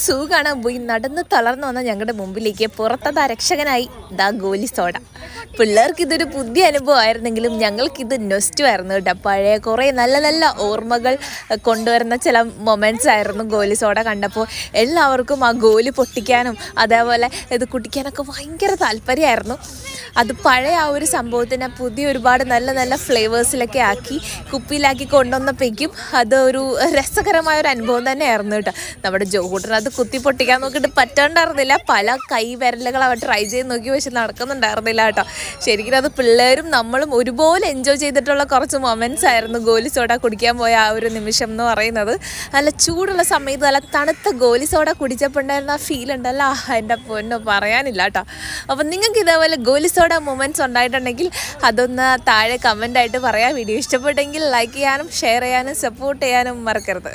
സൂ കാണാൻ പോയി നടന്ന് തളർന്നു വന്ന ഞങ്ങളുടെ മുമ്പിലേക്ക് പുറത്തതാ രക്ഷകനായി ദാ ഗോലി സോഡ. പിള്ളേർക്ക് ഇതൊരു പുതിയ അനുഭവമായിരുന്നെങ്കിലും ഞങ്ങൾക്കിത് നൊസ്റ്റു ആയിരുന്നു കേട്ടോ. പഴയ കുറേ നല്ല നല്ല ഓർമ്മകൾ കൊണ്ടുവരുന്ന ചില മൊമെൻറ്റ്സ് ആയിരുന്നു ഗോലി സോഡ കണ്ടപ്പോൾ. എല്ലാവർക്കും ആ ഗോലി പൊട്ടിക്കാനും അതേപോലെ ഇത് കുടിക്കാനൊക്കെ ഭയങ്കര താല്പര്യമായിരുന്നു. അത് പഴയ ആ ഒരു സംഭവത്തിനെ പുതിയ ഒരുപാട് നല്ല നല്ല ഫ്ലേവേഴ്സിലൊക്കെ ആക്കി കുപ്പിയിലാക്കി കൊണ്ടുവന്നപ്പോഴേക്കും അതൊരു രസകരമായൊരു അനുഭവം തന്നെയായിരുന്നു കേട്ടോ. നമ്മുടെ ജോഹൂട്ടൻ അത് കുത്തി പൊട്ടിക്കാൻ നോക്കിയിട്ട് പറ്റാണ്ടായിരുന്നില്ല. പല കൈ വിരലുകൾ അവർ ട്രൈ ചെയ്ത് നോക്കി പക്ഷെ നടക്കുന്നുണ്ടായിരുന്നില്ല കേട്ടോ. ശരിക്കും അത് പിള്ളേരും നമ്മളും ഒരുപോലെ എൻജോയ് ചെയ്തിട്ടുള്ള കുറച്ച് മൊമെൻറ്റ്സ് ആയിരുന്നു ഗോലി സോഡ കുടിക്കാൻ പോയ ആ ഒരു നിമിഷം എന്ന് പറയുന്നത്. നല്ല ചൂടുള്ള സമയത്ത് നല്ല തണുത്ത ഗോലി സോഡ കുടിച്ചപ്പോൾ ഉണ്ടായിരുന്ന ആ ഫീൽ ഉണ്ടല്ലോ, എൻ്റെ പൊന്നോ പറയാനില്ല കേട്ടോ. അപ്പം നിങ്ങൾക്ക് ഇതേപോലെ ഗോലി സോഡ മൊമെൻറ്റ്സ് ഉണ്ടായിട്ടുണ്ടെങ്കിൽ അതൊന്ന് താഴെ കമൻ്റായിട്ട് പറയാം. വീഡിയോ ഇഷ്ടപ്പെട്ടെങ്കിൽ ലൈക്ക് ചെയ്യാനും ഷെയർ ചെയ്യാനും സപ്പോർട്ട് ചെയ്യാനും മറക്കരുത്.